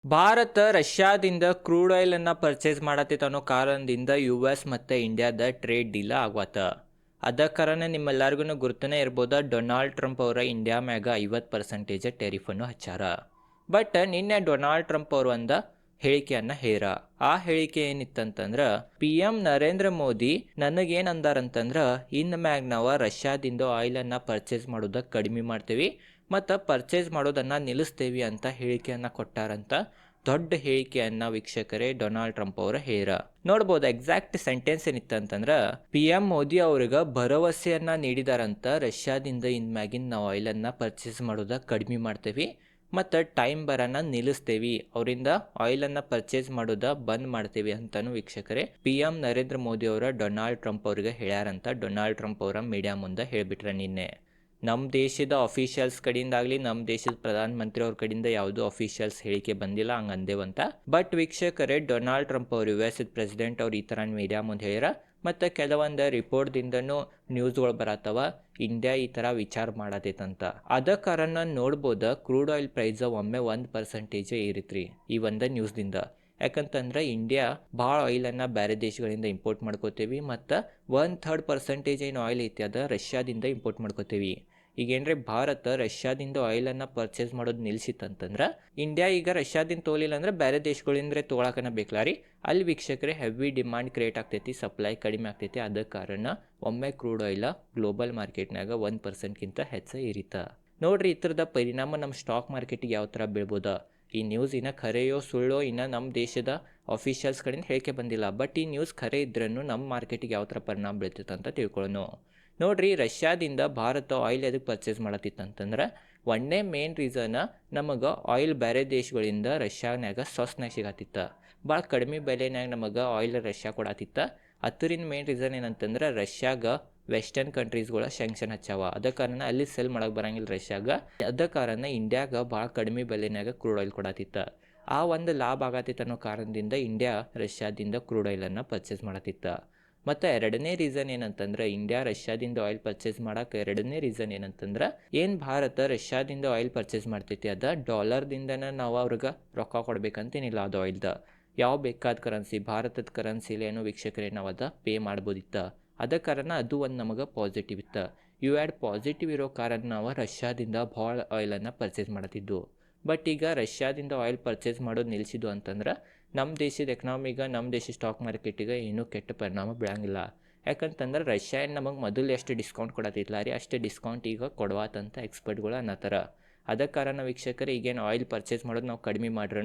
ಭಾರತ ರಷ್ಯಾದಿಂದ crude oil ಅನ್ನ purchase ಮಾಡತ್ತಿತ್ತು ಅನ್ನೋ ಕಾರಣದಿಂದ US ಮತ್ತು ಇಂಡಿಯಾದ ಟ್ರೇಡ್ ಡೀಲ್ ಆಗವತ್ತ. ಅದ ಕಾರಣ ನಿಮ್ಮೆಲ್ಲರಿಗೂ ಗುರ್ತನೇ ಇರ್ಬೋದ, ಡೊನಾಲ್ಡ್ ಟ್ರಂಪ್ ಅವರ ಇಂಡಿಯಾ ಮ್ಯಾಗ 50% ಟೆರಿಫನ್ನು ಹಚ್ಚಾರ. ಬಟ್ ನಿನ್ನೆ ಡೊನಾಲ್ಡ್ ಟ್ರಂಪ್ ಅವರು ಒಂದು ಹೇಳಿಕೆಯನ್ನು ಹೇರ. ಆ ಹೇಳಿಕೆ ಏನಿತ್ತಂತಂದ್ರೆ, PM ನರೇಂದ್ರ ಮೋದಿ ನನಗೇನು ಅಂದಾರಂತಂದ್ರೆ, ಇನ್ನು ಮ್ಯಾಗ ನಾವು ರಷ್ಯಾದಿಂದ ಆಯಿಲನ್ನು ಪರ್ಚೇಸ್ ಮಾಡೋದಕ್ಕೆ ಕಡಿಮೆ ಮಾಡ್ತೀವಿ ಮತ್ತು ಪರ್ಚೇಸ್ ಮಾಡೋದನ್ನು ನಿಲ್ಲಿಸ್ತೇವೆ ಅಂತ ಹೇಳಿಕೆಯನ್ನು ಕೊಟ್ಟಾರಂತ. ದೊಡ್ಡ ಹೇಳಿಕೆಯನ್ನು ವೀಕ್ಷಕರೇ ಡೊನಾಲ್ಡ್ ಟ್ರಂಪ್ ಅವರು ಹೇರ. ನೋಡ್ಬೋದು ಎಕ್ಸಾಕ್ಟ್ ಸೆಂಟೆನ್ಸ್ ಏನಿತ್ತಂತಂದ್ರೆ, PM ಮೋದಿ ಅವ್ರಿಗೆ ಭರವಸೆಯನ್ನು ನೀಡಿದಾರಂತ, ರಷ್ಯಾದಿಂದ ಇನ್ಮ್ಯಾಗಿನ ನಾವು ಆಯಿಲನ್ನು ಪರ್ಚೇಸ್ ಮಾಡೋದಕ್ಕೆ ಕಡಿಮೆ ಮಾಡ್ತೇವೆ ಮತ್ತು ಟೈಮ್ ಬರೋಣ ನಿಲ್ಲಿಸ್ತೇವೆ, ಅವರಿಂದ ಆಯಿಲನ್ನು ಪರ್ಚೇಸ್ ಮಾಡೋದ ಬಂದ್ ಮಾಡ್ತೀವಿ ಅಂತಲೂ ವೀಕ್ಷಕರೇ PM ನರೇಂದ್ರ ಮೋದಿ ಅವರ ಡೊನಾಲ್ಡ್ ಟ್ರಂಪ್ ಅವ್ರಿಗೆ ಹೇಳ್ಯಾರಂತ. ಡೊನಾಲ್ಡ್ ಟ್ರಂಪ್ ಅವರ ಮೀಡಿಯಾ ಮುಂದೆ ಹೇಳಿಬಿಟ್ರೆ ನಿನ್ನೆ. ನಮ್ಮ ದೇಶದ ಅಫಿಷಿಯಲ್ಸ್ ಕಡೆಯಿಂದಾಗಲಿ ನಮ್ಮ ದೇಶದ ಪ್ರಧಾನ ಮಂತ್ರಿ ಅವ್ರ ಕಡೆಯಿಂದ ಯಾವುದೋ ಅಫಿಷಿಯಲ್ಸ್ ಹೇಳಿಕೆ ಬಂದಿಲ್ಲ, ಹಂಗೆ ಅಂದೇವಂತ. ಬಟ್ ವೀಕ್ಷಕರೇ ಡೊನಾಲ್ಡ್ ಟ್ರಂಪ್ ಅವರು US ಪ್ರೆಸಿಡೆಂಟ್ ಅವ್ರು ಈ ಥರ ಮೀಡಿಯಾ ಮುಂದೆ ಹೇಳ್ಯಾರ. ಮತ್ತು ಕೆಲವೊಂದು ರಿಪೋರ್ಟ್ದಿಂದನೂ ನ್ಯೂಸ್ಗಳು ಬರತ್ತವ, ಇಂಡಿಯಾ ಈ ಥರ ವಿಚಾರ ಮಾಡತೈತಂತ. ಅದ ಕಾರಣ ನೋಡ್ಬೋದು ಕ್ರೂಡ್ ಆಯಿಲ್ ಪ್ರೈಸ್ ಒಮ್ಮೆ 1% ಏರಿತ್ರಿ ಈ ಒಂದು ನ್ಯೂಸ್ದಿಂದ. ಯಾಕಂತಂದ್ರೆ ಇಂಡಿಯಾ ಭಾಳ ಆಯಿಲನ್ನು ಬೇರೆ ದೇಶಗಳಿಂದ ಇಂಪೋರ್ಟ್ ಮಾಡ್ಕೋತೀವಿ ಮತ್ತು 1/3% ಏನು ಆಯಿಲ್ ಐತಿ ಅದು ರಷ್ಯಾದಿಂದ ಇಂಪೋರ್ಟ್ ಮಾಡ್ಕೋತೀವಿ. ಈಗೇನ್ರಿ ಭಾರತ ರಷ್ಯಾದಿಂದ ಆಯಿಲನ್ನು ಪರ್ಚೇಸ್ ಮಾಡೋದು ನಿಲ್ಸಿತ್ತಂತಂದ್ರೆ, ಇಂಡಿಯಾ ಈಗ ರಷ್ಯಾದಿಂದ ತೊಗೊಲಿಲ್ಲ ಅಂದ್ರೆ ಬೇರೆ ದೇಶಗಳಿಂದ ತೊಗೊಳಕನ ಬೇಕಲ್ಲ ರೀ. ಅಲ್ಲಿ ವೀಕ್ಷಕರೇ ಹೆವಿ ಡಿಮಾಂಡ್ ಕ್ರಿಯೇಟ್ ಆಗ್ತೈತಿ, ಸಪ್ಲೈ ಕಡಿಮೆ ಆಗ್ತೈತಿ. ಅದ ಕಾರಣ ಒಮ್ಮೆ ಕ್ರೂಡ್ ಆಯಿಲ್ ಗ್ಲೋಬಲ್ ಮಾರ್ಕೆಟ್ನಾಗ 1%ಗಿಂತ ಹೆಚ್ಚು ಏರಿತ. ನೋಡ್ರಿ ಇತರದ ಪರಿಣಾಮ ನಮ್ಮ ಸ್ಟಾಕ್ ಮಾರ್ಕೆಟಿಗೆ ಯಾವ ಥರ ಬೀಳ್ಬೋದ. ಈ ನ್ಯೂಸ್ ಇನ್ನು ಖರೆಯೋ ಸುಳ್ಳೋ ಇನ್ನು ನಮ್ಮ ದೇಶದ ಅಫಿಷಿಯಲ್ಸ್ ಕಡೆಯಿಂದ ಹೇಳಿಕೆ ಬಂದಿಲ್ಲ. ಬಟ್ ಈ ನ್ಯೂಸ್ ಖರೆ ಇದ್ರೂ ನಮ್ಮ ಮಾರ್ಕೆಟಿಗೆ ಯಾವ ಥರ ಪರಿಣಾಮ ಬೀಳ್ತಿತ್ತು ಅಂತ ತಿಳ್ಕೊಳ್ಳೋಣ. ನೋಡ್ರಿ ರಷ್ಯಾದಿಂದ ಭಾರತ ಆಯಿಲ್ ಎದಕ್ಕೆ ಪರ್ಚೇಸ್ ಮಾಡತ್ತಿತ್ತಂತಂದ್ರೆ, ಒಂದೇ ಮೇನ್ ರೀಸನ್ ನಮಗೆ ಆಯಿಲ್ ಬೇರೆ ದೇಶಗಳಿಂದ ರಷ್ಯಾನ್ಯಾಗ ಸೊಸ್ನಾಗ ಸಿಗತ್ತಿತ್ತ. ಭಾಳ ಕಡಿಮೆ ಬೆಲೆನಾಗ ನಮಗೆ ಆಯಿಲ್ ರಷ್ಯಾ ಕೊಡತ್ತಿತ್ತ. ಅದರಿಂದ ಮೇನ್ ರೀಸನ್ ಏನಂತಂದ್ರೆ, ರಷ್ಯಾಗ ವೆಸ್ಟರ್ನ್ ಕಂಟ್ರೀಸ್ಗಳ ಸ್ಯಾಂಕ್ಷನ್ ಹಚ್ಚಾವ. ಅದ ಕಾರಣ ಅಲ್ಲಿ ಸೆಲ್ ಮಾಡಕ್ಕೆ ಬರಂಗಿಲ್ಲ ರಷ್ಯಾಗ. ಅದ ಕಾರಣ ಇಂಡಿಯಾಗ ಭಾಳ ಕಡಿಮೆ ಬೆಲೆನಾಗ ಕ್ರೂಡ್ ಆಯಿಲ್ ಕೊಡತ್ತಿತ್ತ. ಆ ಒಂದು ಲಾಭ ಆಗತ್ತಿತ್ತು ಅನ್ನೋ ಕಾರಣದಿಂದ ಇಂಡಿಯಾ ರಷ್ಯಾದಿಂದ ಕ್ರೂಡ್ ಆಯಿಲನ್ನು ಪರ್ಚೇಸ್ ಮಾಡತ್ತಿತ್ತ. ಮತ್ತು ಎರಡನೇ ರೀಸನ್ ಏನಂತಂದ್ರೆ, ಇಂಡಿಯಾ ರಷ್ಯಾದಿಂದ ಆಯಿಲ್ ಪರ್ಚೇಸ್ ಮಾಡೋಕೆ ಎರಡನೇ ರೀಸನ್ ಏನಂತಂದ್ರೆ, ಏನು ಭಾರತ ರಷ್ಯಾದಿಂದ ಆಯಿಲ್ ಪರ್ಚೇಸ್ ಮಾಡ್ತೈತಿ ಅದು ಡಾಲರ್ದಿಂದನೇ ನಾವು ಅವ್ರಿಗೆ ರೊಕ್ಕ ಕೊಡ್ಬೇಕಂತೇನಿಲ್ಲ. ಅದು ಆಯಿಲ್ದ ಯಾವ ಬೇಕಾದ ಕರೆನ್ಸಿ, ಭಾರತದ ಕರೆನ್ಸಿಲಿ ಏನೋ ವೀಕ್ಷಕರೇ ನಾವು ಅದು ಪೇ ಮಾಡ್ಬೋದಿತ್ತ. ಅದ ಕಾರಣ ಅದು ಒಂದು ನಮಗೆ ಪಾಸಿಟಿವ್ ಇತ್ತು. ಯು ಆ್ಯಡ್ ಪಾಸಿಟಿವ್ ಇರೋ ಕಾರಣ ನಾವು ರಷ್ಯಾದಿಂದ ಭಾಳ ಆಯಿಲನ್ನು ಪರ್ಚೇಸ್ ಮಾಡ್ತಿದ್ದು. ಬಟ್ ಈಗ ರಷ್ಯಾದಿಂದ ಆಯಿಲ್ ಪರ್ಚೇಸ್ ಮಾಡೋದು ನಿಲ್ಲಿಸಿದ್ದು ಅಂತಂದ್ರೆ, ನಮ್ಮ ದೇಶದ ಎಕನಾಮಿಗೆ, ನಮ್ಮ ದೇಶದ ಸ್ಟಾಕ್ ಮಾರ್ಕೆಟಿಗೆ ಏನೂ ಕೆಟ್ಟ ಪರಿಣಾಮ ಬೀಳಂಗಿಲ್ಲ. ಯಾಕಂತಂದ್ರೆ ರಷ್ಯಾ ನಮಗೆ ಮೊದಲು ಎಷ್ಟು ಡಿಸ್ಕೌಂಟ್ ಕೊಡತ್ತಿಲ್ಲ ರೀ, ಅಷ್ಟೇ ಡಿಸ್ಕೌಂಟ್ ಈಗ ಕೊಡವಾತಂತ ಎಕ್ಸ್ಪರ್ಟ್ಗಳು ಅನ್ನತ್ತಾರ. ಅದ ಕಾರಣ ವೀಕ್ಷಕರೇ ಈಗೇನು ಆಯಿಲ್ ಪರ್ಚೇಸ್ ಮಾಡೋದು ನಾವು ಕಡಿಮೆ ಮಾಡ್ರೂ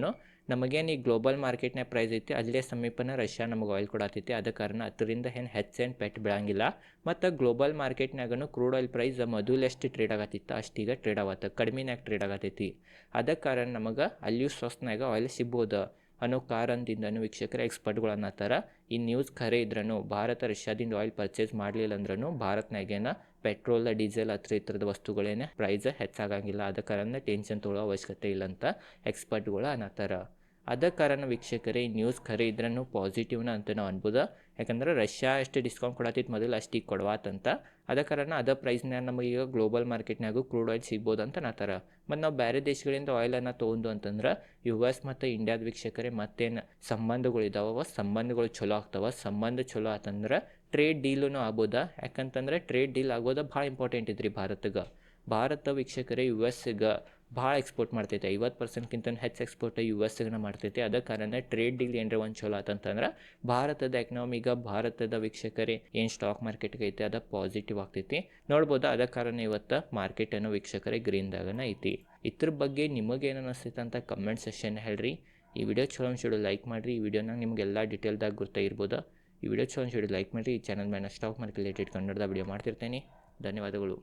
ನಮಗೇನು ಈ ಗ್ಲೋಬಲ್ ಮಾರ್ಕೆಟ್ನಾಗ ಪ್ರೈಸ್ ಐತಿ ಅಲ್ಲೇ ಸಮೀಪನ ರಷ್ಯಾ ನಮಗೆ ಆಯಿಲ್ ಕೊಡತ್ತೈತಿ. ಅದ ಕಾರಣ ಅದರಿಂದ ಹೆಚ್ಚೇನು ಪೆಟ್ಟು ಬೀಳಂಗಿಲ್ಲ. ಮತ್ತು ಗ್ಲೋಬಲ್ ಮಾರ್ಕೆಟ್ನಾಗೂ ಕ್ರೂಡ್ ಆಯಿಲ್ ಪ್ರೈಸ್ ಮೊದಲು ಎಷ್ಟು ಟ್ರೇಡ್ ಆಗತ್ತಿತ್ತು ಅಷ್ಟೀಗ ಟ್ರೇಡ್ ಆಗತ್ತೆ, ಕಡಿಮೆನಾಗ ಟ್ರೇಡ್ ಆಗತ್ತೈತಿ. ಅದ ಕಾರಣ ನಮಗೆ ಅಲ್ಲಿಯೂ ಸ್ವಸ್ನಾಗ ಆಯಿಲ್ ಸಿಗ್ಬೋದು ಅನ್ನೋ ಕಾರಣದಿಂದನೂ ವೀಕ್ಷಕರ ಎಕ್ಸ್ಪರ್ಟ್ಗಳು ಅನ್ನತ್ತಾರ. ಈ ನ್ಯೂಸ್ ಖರೆ ಇದ್ರೂ ಭಾರತ ರಷ್ಯಾದಿಂದ ಆಯಿಲ್ ಪರ್ಚೇಸ್ ಮಾಡಲಿಲ್ಲ ಅಂದ್ರೂ ಭಾರತನಾಗೇನ ಪೆಟ್ರೋಲ್, ಡೀಸೆಲ್ ಈ ಥರದ ವಸ್ತುಗಳೇನೆ ಪ್ರೈಸ್ ಹೆಚ್ಚಾಗಂಗಿಲ್ಲ. ಅದ ಕಾರಣ ಟೆನ್ಷನ್ ತೊಗೊಳ್ಳೋ ಅವಶ್ಯಕತೆ ಇಲ್ಲ ಅಂತ ಎಕ್ಸ್ಪರ್ಟ್ಗಳು ಅನ್ನತ್ತಾರ. ಅದ ಕಾರಣ ವೀಕ್ಷಕರೇ ಈ ನ್ಯೂಸ್ ಖರೆ ಇದ್ರೂ ಪಾಸಿಟಿವ್ನ ಅಂತ ನಾವು ಅನ್ಬೋದು. ಯಾಕಂದ್ರೆ ರಷ್ಯಾ ಎಷ್ಟು ಡಿಸ್ಕೌಂಟ್ ಕೊಡತ್ತಿತ್ತು ಮೊದಲು ಅಷ್ಟಿಗೆ ಕೊಡವಾತಂತ. ಅದ ಕಾರಣ ಅದ ಪ್ರೈಸ್ನಾಗ ನಮಗೆ ಈಗ ಗ್ಲೋಬಲ್ ಮಾರ್ಕೆಟ್ನಾಗೂ ಕ್ರೂಡ್ ಆಯಿಲ್ ಸಿಗ್ಬೋದು ಅಂತ ಅನ್ನತ್ತಾರ. ಮತ್ತು ನಾವು ಬೇರೆ ದೇಶಗಳಿಂದ ಆಯಿಲನ್ನು ತೊಗೊಂಡು ಅಂತಂದ್ರೆ US ಮತ್ತು ಇಂಡಿಯಾದ ವೀಕ್ಷಕರೇ ಮತ್ತೇನು ಸಂಬಂಧಗಳಿದಾವ, ಸಂಬಂಧಗಳು ಚಲೋ ಆಗ್ತಾವ. ಸಂಬಂಧ ಚಲೋ ಆತಂದ್ರೆ ಟ್ರೇಡ್ ಡೀಲೂ ಆಗ್ಬೋದ. ಯಾಕಂತಂದ್ರೆ ಟ್ರೇಡ್ ಡೀಲ್ ಆಗೋದು ಭಾಳ ಇಂಪಾರ್ಟೆಂಟ್ ಇದ್ರಿ ಭಾರತಗೆ. ಭಾರತ ವೀಕ್ಷಕರೇ USಗೆ ಭಾಳ ಎಕ್ಸ್ಪೋರ್ಟ್ ಮಾಡ್ತೈತೆ, 50%ಗಿಂತ ಹೆಚ್ಚು ಎಕ್ಸ್ಪೋರ್ಟ್ USಗೆ ಮಾಡ್ತೈತೆ. ಅದ ಕಾರಣ ಟ್ರೇಡ್ ಡೀಲ್ ಏನರ ಒಂದು ಚಲೋ ಆತಂತಂದ್ರೆ ಭಾರತದ ಎಕನಾಮಿಗೆ, ಭಾರತದ ವೀಕ್ಷಕರೇ ಏನು ಸ್ಟಾಕ್ ಮಾರ್ಕೆಟ್ಗೆ ಐತೆ ಅದು ಪಾಸಿಟಿವ್ ಆಗ್ತೈತಿ. ನೋಡ್ಬೋದು ಅದ ಕಾರಣ ಇವತ್ತು ಮಾರ್ಕೆಟ್ ಅನ್ನೋ ವೀಕ್ಷಕರೇ ಗ್ರೀನ್ದಾಗನ ಐತಿ. ಇದ್ರ ಬಗ್ಗೆ ನಿಮಗೇನು ಅನಿಸ್ತೈತೆ ಅಂತ ಕಮೆಂಟ್ ಸೆಷನ್ ಹೇಳ್ರಿ. ಈ ವಿಡಿಯೋ ಚಲೋ ಅನ್ಸಿಡು ಲೈಕ್ ಮಾಡಿರಿ. ಈ ವಿಡಿಯೋನಾಗ ನಿಮಗೆಲ್ಲ ಡೀಟೇಲ್ದಾಗ ಗೊತ್ತಾಗಿರ್ಬೋದು. ಈ ವಿಡಿಯೋ ಚಲೋ ಅನ್ಸಿಡು ಲೈಕ್ ಮಾಡಿರಿ. ಈ ಚಾನಲ್ ಮೇಲೆ ಸ್ಟಾಕ್ ಮಾರ್ಕೆಟ್ ರಿಲೇಟೆಡ್ ಕನ್ನಡದ ವಿಡಿಯೋ ಮಾಡ್ತಿರ್ತೇನೆ. ಧನ್ಯವಾದಗಳು.